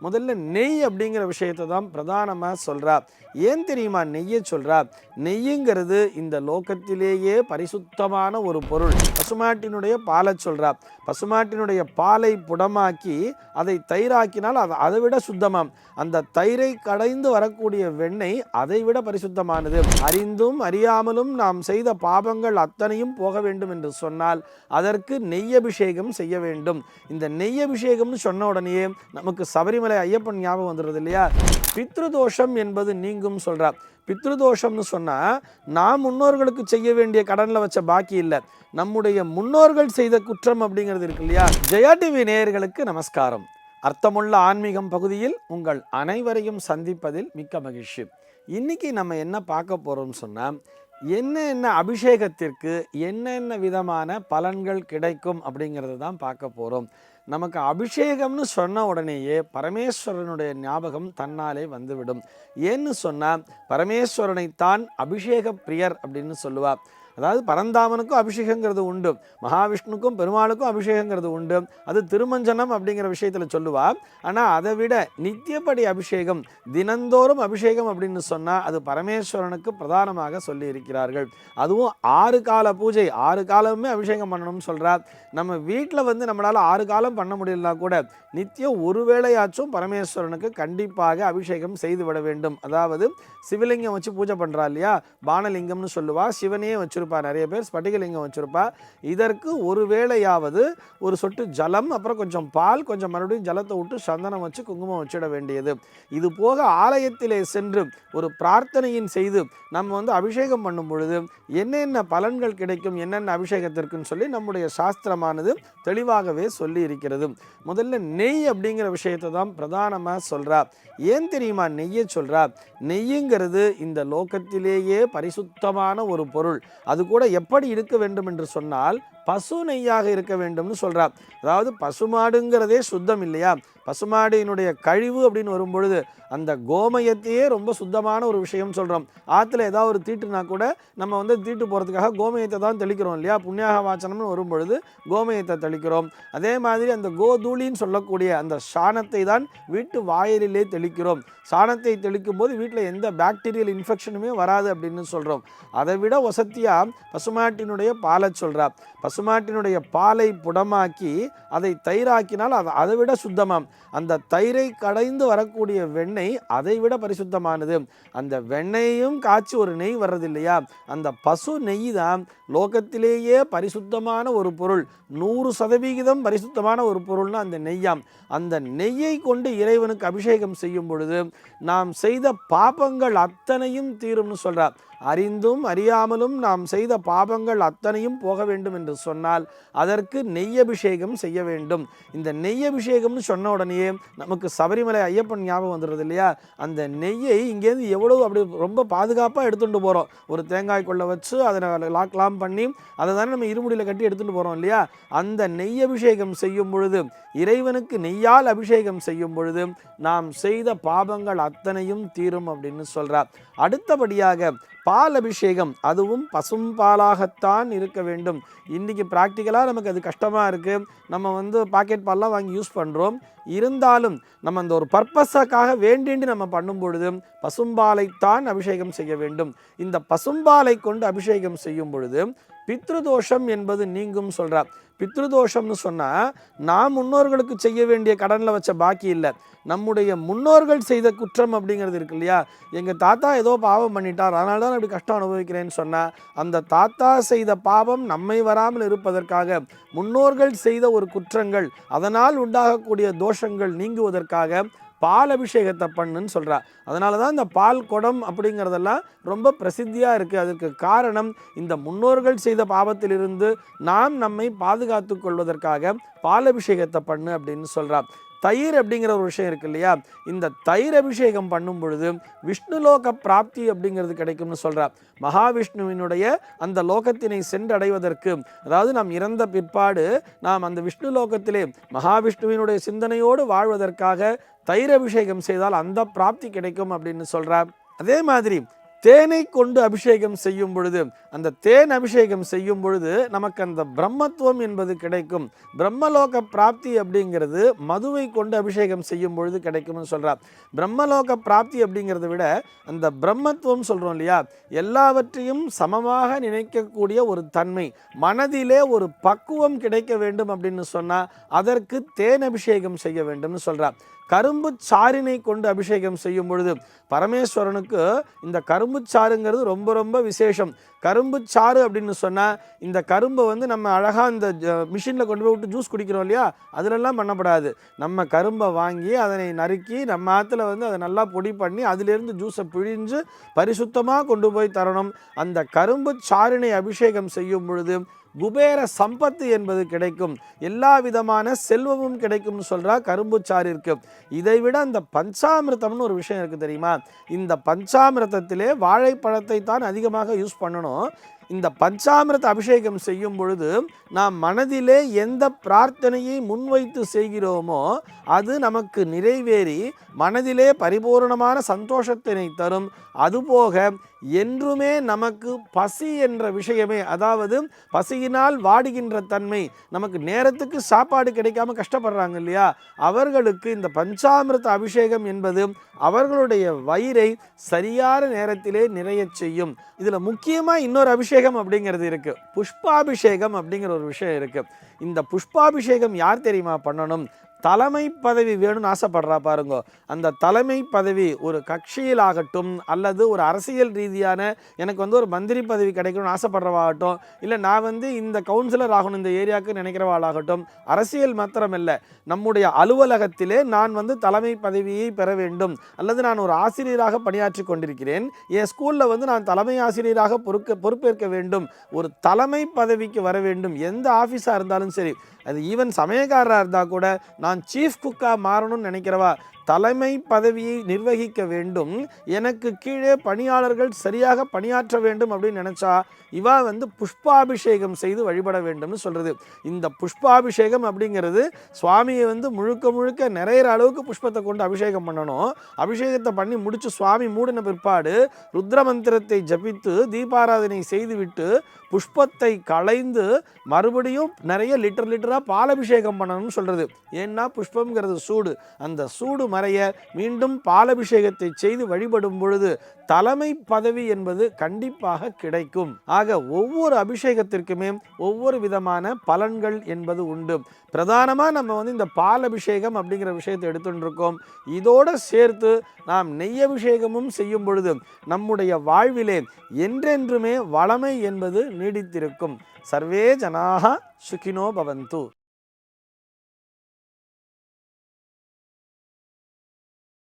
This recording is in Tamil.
முதல்ல நெய் அப்படிங்கிற விஷயத்தை தான் பிரதானமாக சொல்கிறா. ஏன் தெரியுமா நெய்யை சொல்கிறா? நெய்யுங்கிறது இந்த லோகத்திலேயே பரிசுத்தமான ஒரு பொருள். பசுமாட்டினுடைய பாலை சொல்கிறா. பசுமாட்டினுடைய பாலை புடமாக்கி அதை தயிராக்கினால் அதை விட சுத்தமாம். அந்த தயிரை கடைந்து வரக்கூடிய வெண்ணெய் அதை விட பரிசுத்தமானது. அறிந்தும் அறியாமலும் நாம் செய்த பாபங்கள் அத்தனையும் போக வேண்டும் என்று சொன்னால் அதற்கு நெய் அபிஷேகம் செய்ய வேண்டும். இந்த நெய் அபிஷேகம்னு சொன்ன உடனே நமக்கு சபரிமலை ஐயப்பன் ஞாபகம் வந்துடுது இல்லையா? பித்ருதோஷம் என்பது நீங்கும் சொல்றார். பித்ருதோஷம்னு சொன்னா நாம் முன்னோர்களுக்கு செய்ய வேண்டிய கடன்ல வச்ச பாக்கி இல்லை, நம்முடைய முன்னோர்கள் செய்த குற்றம் அப்படிங்கிறது இருக்கு இல்லையா? ஜெயா டிவி நேயர்களுக்கு நமஸ்காரம். அர்த்தமுள்ள ஆன்மீகம் பகுதியில் உங்கள் அனைவரையும் சந்திப்பதில் மிக்க மகிழ்ச்சி. இன்னைக்கு நம்ம என்ன பார்க்க போறோம்னு சொன்னா, என்ன அபிஷேகத்திற்கு என்னென்ன விதமான பலன்கள் கிடைக்கும் அப்படிங்கிறது தான் பார்க்க போகிறோம். நமக்கு அபிஷேகம்னு சொன்ன உடனேயே பரமேஸ்வரனுடைய ஞாபகம் தன்னாலே வந்துவிடும். ஏன்னு சொன்னால் பரமேஸ்வரனைத்தான் அபிஷேக பிரியர் அப்படின்னு சொல்லுவார். அதாவது பரந்தாமனுக்கும் அபிஷேகங்கிறது உண்டு, மகாவிஷ்ணுக்கும் பெருமாளுக்கும் அபிஷேகங்கிறது உண்டு. அது திருமஞ்சனம் அப்படிங்கிற விஷயத்தில் சொல்லுவார். ஆனால் அதை விட நித்தியப்படி அபிஷேகம், தினந்தோறும் அபிஷேகம் அப்படின்னு சொன்னால் அது பரமேஸ்வரனுக்கு பிரதானமாக சொல்லி இருக்கிறார்கள். அதுவும் 6 கால பூஜை, 6 காலமுமே அபிஷேகம் பண்ணணும்னு சொல்கிறார். நம்ம வீட்டில் நம்மளால் 6 காலம் பண்ண முடியலனா கூட நித்தியம் ஒரு வேளையாச்சும் பரமேஸ்வரனுக்கு கண்டிப்பாக அபிஷேகம் செய்து விட வேண்டும். அதாவது சிவலிங்கம் வச்சு பூஜை பண்ணுறா இல்லையா, பானலிங்கம்னு சொல்லுவா. சிவனையே வச்சிருப்பா, நிறைய பேர் ஸ்பட்டிகலிங்கம் வச்சிருப்பா. இதற்கு ஒரு வேளையாவது ஒரு சொட்டு ஜலம், அப்புறம் கொஞ்சம் பால், கொஞ்சம் மறுபடியும் ஜலத்தை விட்டு சந்தனம் வச்சு குங்குமம் வச்சிட வேண்டியது. இது போக ஆலயத்திலே சென்று ஒரு பிரார்த்தனையின் செய்து நம்ம அபிஷேகம் பண்ணும் பொழுது என்னென்ன பலன்கள் கிடைக்கும், என்னென்ன அபிஷேகத்திற்குன்னு சொல்லி நம்முடைய சாஸ்திரமானது தெளிவாகவே சொல்லி இருக்கிறது. முதல்ல நெய் அப்படிங்கிற விஷயத்தை தான் பிரதானமாக சொல்கிறா. ஏன் தெரியுமா நெய்யை சொல்கிறா? நெய்யுங்கிறது இந்த லோகத்திலேயே பரிசுத்தமான ஒரு பொருள். அது கூட எப்படி இருக்க வேண்டும் என்று சொன்னால் பசு நெய்யாக இருக்க வேண்டும்னு சொல்கிறார். அதாவது பசுமாடுங்கிறதே சுத்தம் இல்லையா? பசுமாடினுடைய கழிவு அப்படின்னு வரும்பொழுது அந்த கோமயத்தையே ரொம்ப சுத்தமான ஒரு விஷயம் சொல்கிறோம். ஆற்றுல ஏதாவது ஒரு தீட்டுனா கூட நம்ம தீட்டு போகிறதுக்காக கோமயத்தை தான் தெளிக்கிறோம் இல்லையா? புண்ணியாக வாசனம்னு வரும்பொழுது கோமயத்தை தெளிக்கிறோம். அதே மாதிரி அந்த கோதூளின்னு சொல்லக்கூடிய அந்த சாணத்தை தான் வீட்டு வாயிலே தெளிக்கிறோம். சாணத்தை தெளிக்கும் போது வீட்டில் எந்த பாக்டீரியல் இன்ஃபெக்ஷனுமே வராது அப்படின்னு சொல்கிறோம். அதை விட வசதியாக பசுமாட்டினுடைய பாலை சொல்கிறார். பசுமாட்டினுடைய பாலை புடமாக்கி அதை தயிராக்கினால் அதை விட சுத்தமாம். அந்த தயிரை கடைந்து வரக்கூடிய வெண்ணெய் அதை விட பரிசுத்தமானது. அந்த வெண்ணெயையும் காய்ச்சி ஒரு நெய் வர்றது இல்லையா? அந்த பசு நெய் தான் லோகத்திலேயே பரிசுத்தமான ஒரு பொருள். 100% பரிசுத்தமான ஒரு பொருள்னா அந்த நெய்யாம். அந்த நெய்யை கொண்டு இறைவனுக்கு அபிஷேகம் செய்யும் பொழுது நாம் செய்த பாபங்கள் அத்தனையும் தீரும்னு சொல்றார். அறிந்தும் அறியாமலும் நாம் செய்த பாபங்கள் அத்தனையும் போக வேண்டும் என்று சொன்னால் அதற்கு நெய் அபிஷேகம் செய்ய வேண்டும். இந்த நெய் அபிஷேகம்னு சொன்ன உடனே நமக்கு சபரிமலை ஐயப்பன் ஞாபகம் வந்துடுது இல்லையா? அந்த நெய்யை இங்கேருந்து எவ்வளவு அப்படி ரொம்ப பாதுகாப்பாக எடுத்துகிட்டு போகிறோம். ஒரு தேங்காய் கொள்ள வச்சு அதை லாக்லாம் பண்ணி அதை தானே நம்ம இருமுடியில் கட்டி எடுத்துகிட்டு போகிறோம் இல்லையா? அந்த நெய் அபிஷேகம் செய்யும் பொழுது, இறைவனுக்கு நெய்யால் அபிஷேகம் செய்யும் பொழுது நாம் செய்த பாபங்கள் அத்தனையும் தீரும் அப்படின்னு சொல்கிறார். அடுத்தபடியாக பால் அபிஷேகம், அதுவும் பசும் பாலாகத்தான் இருக்க வேண்டும். இன்றைக்கி ப்ராக்டிக்கலாக நமக்கு அது கஷ்டமாக இருக்குது. நம்ம பாக்கெட் பால்லாம் வாங்கி யூஸ் பண்ணுறோம். இருந்தாலும் நம்ம அந்த ஒரு பர்பஸாக வேண்டின்றி நம்ம பண்ணும் பொழுது பசும்பாலைத்தான் அபிஷேகம் செய்ய வேண்டும். இந்த பசும்பாலை கொண்டு அபிஷேகம் செய்யும் பொழுது பித்ருதோஷம் என்பது நீங்கும் சொல்கிறார். பித்ருதோஷம்னு சொன்னால் நாம் முன்னோர்களுக்கு செய்ய வேண்டிய கடனில் வச்ச பாக்கி இல்லை, நம்முடைய முன்னோர்கள் செய்த குற்றம் அப்படிங்கிறது இருக்கு இல்லையா? எங்கள் தாத்தா ஏதோ பாவம் பண்ணிட்டார், அதனால தான் அப்படி கஷ்டம் அனுபவிக்கிறேன்னு சொன்னால் அந்த தாத்தா செய்த பாவம் நம்மை வராமல் இருப்பதற்காக, முன்னோர்கள் செய்த ஒரு குற்றங்கள் அதனால் உண்டாகக்கூடிய தோஷங்கள் நீங்குவதற்காக பால் அபிஷேகத்தை பண்ணுன்னு சொல்கிறா. அதனால தான் இந்த பால் குடம் அப்படிங்கிறதெல்லாம் ரொம்ப பிரசித்தியாக இருக்குது. அதற்கு காரணம் இந்த முன்னோர்கள் செய்த பாவத்திலிருந்து நாம் நம்மை பாதுகாத்து கொள்வதற்காக பால் அபிஷேகத்தை பண்ணு அப்படின்னு சொல்கிறா. தயிர் அப்படிங்கிற ஒரு விஷயம் இருக்கு இல்லையா? இந்த தயிர் அபிஷேகம் பண்ணும் பொழுது விஷ்ணுலோக பிராப்தி அப்படிங்கிறது கிடைக்கும்னு சொல்கிறார். மகாவிஷ்ணுவினுடைய அந்த லோகத்தினை சென்றடைவதற்கு, அதாவது நாம் இறந்த பிற்பாடு நாம் அந்த விஷ்ணு லோகத்திலே மகாவிஷ்ணுவினுடைய சிந்தனையோடு வாழ்வதற்காக தயிர் அபிஷேகம் செய்தால் அந்த பிராப்தி கிடைக்கும் அப்படின்னு சொல்கிறார். அதே மாதிரி தேனை கொண்டு அபிஷேகம் செய்யும் பொழுது, அந்த தேன் அபிஷேகம் செய்யும் பொழுது நமக்கு அந்த பிரம்மத்துவம் என்பது கிடைக்கும். பிரம்மலோக பிராப்தி அப்படிங்கிறது மதுவை கொண்டு அபிஷேகம் செய்யும் பொழுது கிடைக்கும்னு சொல்கிறார். பிரம்மலோக பிராப்தி அப்படிங்கிறத விட அந்த பிரம்மத்துவம் சொல்கிறோம் இல்லையா, எல்லாவற்றையும் சமமாக நினைக்கக்கூடிய ஒரு தன்மை, மனதிலே ஒரு பக்குவம் கிடைக்க வேண்டும் அப்படின்னு சொன்னால் அதற்கு தேன் அபிஷேகம் செய்ய வேண்டும்னு சொல்கிறார். கரும்பு சாறினை கொண்டு அபிஷேகம் செய்யும் பொழுது பரமேஸ்வரனுக்கு இந்த கரும்பு சாறுங்கிறது ரொம்ப ரொம்ப விசேஷம். கரும்பு சாறு அப்படின்னு சொன்னால் இந்த கரும்பை நம்ம அழகாக இந்த மிஷினில் கொண்டு போய் விட்டு ஜூஸ் குடிக்கிறோம் இல்லையா, அதிலெல்லாம் பண்ணப்படாது. நம்ம கரும்பை வாங்கி அதனை நறுக்கி நம்ம ஆற்றுல அதை நல்லா பொடி பண்ணி அதிலிருந்து ஜூஸை பிழிஞ்சு பரிசுத்தமாக கொண்டு போய் தரணும். அந்த கரும்பு சாறினை அபிஷேகம் செய்யும் பொழுது குபேர சம்பத்து என்பது கிடைக்கும், எல்லா விதமான செல்வமும் கிடைக்கும்னு சொல்கிறா கரும்பு சாறிற்கு. இதைவிட அந்த பஞ்சாமிர்தம்னு ஒரு விஷயம் இருக்குது தெரியுமா, இந்த பஞ்சாமிர்தத்திலே வாழைப்பழத்தை தான் அதிகமாக யூஸ் பண்ணணும். இந்த பஞ்சாமிர்த அபிஷேகம் செய்யும் பொழுது நாம் மனதிலே எந்த பிரார்த்தனையை முன்வைத்து செய்கிறோமோ அது நமக்கு நிறைவேறி மனதிலே பரிபூர்ணமான சந்தோஷத்தினை தரும். அதுபோக என்றுமே நமக்கு பசி என்ற விஷயமே, அதாவது பசியினால் வாடுகின்ற தன்மை, நமக்கு நேரத்துக்கு சாப்பாடு கிடைக்காம கஷ்டப்படுறாங்க இல்லையா, அவர்களுக்கு இந்த பஞ்சாமிர்த அபிஷேகம் என்பது அவர்களுடைய வயிறை சரியான நேரத்திலே நிறைய செய்யும். இதில் முக்கியமாக இன்னொரு அபிஷேகம் அப்படிங்கிறது இருக்குது, புஷ்பாபிஷேகம் அப்படிங்கிற ஒரு விஷயம் இருக்குது. இந்த புஷ்பாபிஷேகம் யார் தெரியுமா பண்ணணும்? தலைமை பதவி வேணும்னு ஆசைப்படுறா பாருங்க. அந்த தலைமை பதவி ஒரு கட்சியில் ஆகட்டும், அல்லது ஒரு அரசியல் ரீதியான எனக்கு ஒரு மந்திரி பதவி கிடைக்கணும்னு ஆசைப்படுறவாகட்டும், இல்லை நான் இந்த கவுன்சிலர் ஆகணும் இந்த ஏரியாவுக்கு நினைக்கிறவாளாகட்டும், அரசியல் மாத்திரம் இல்லை, நம்முடைய அலுவலகத்திலே நான் தலைமை பதவியை பெற வேண்டும், அல்லது நான் ஒரு ஆசிரியராக பணியாற்றி கொண்டிருக்கிறேன், என் ஸ்கூலில் நான் தலைமை ஆசிரியராக பொறுப்பேற்க வேண்டும், ஒரு தலைமை பதவிக்கு வர வேண்டும், எந்த ஆஃபீஸாக இருந்தாலும் சரி, அது ஈவன் சமயக்காரராக இருந்தால் கூட நான் சீஃப் குக்காக மாறணும்னு நினைக்கிறவா, தலைமை பதவியை நிர்வகிக்க வேண்டும், எனக்கு கீழே பணியாளர்கள் சரியாக பணியாற்ற வேண்டும் அப்படின்னு நினச்சா இவா புஷ்பாபிஷேகம் செய்து வழிபட வேண்டும்னு சொல்கிறது. இந்த புஷ்பாபிஷேகம் அப்படிங்கிறது சுவாமியை முழுக்க முழுக்க நிறையிற அளவுக்கு புஷ்பத்தை கொண்டு அபிஷேகம் பண்ணணும். அபிஷேகத்தை பண்ணி முடித்து சுவாமி மூடின பிற்பாடு ருத்ர மந்திரத்தை ஜபித்து தீபாராதனை செய்துவிட்டு புஷ்பத்தை களைந்து மறுபடியும் நிறைய லிட்டராக பாலபிஷேகம் பண்ணணும்னு சொல்கிறது. ஏன்னா புஷ்பங்கிறது சூடு, அந்த சூடு மறைய மீண்டும் பாலபிஷேகத்தை செய்து வழிபடும் பொழுது தலைமை பதவி என்பது கண்டிப்பாக கிடைக்கும். ஆக ஒவ்வொரு அபிஷேகத்திற்குமே ஒவ்வொரு விதமான பலன்கள் என்பது உண்டு. பிரதானமாக நம்ம இந்த பாலபிஷேகம் அப்படிங்கிற விஷயத்தை எடுத்துட்டு இருக்கோம். இதோடு சேர்த்து நாம் நெய் அபிஷேகமும் செய்யும் பொழுது நம்முடைய வாழ்விலே என்றென்றுமே வளமை என்பது நீடித்திருக்கும். சர்வே ஜனாக சுகினோ பவந்து.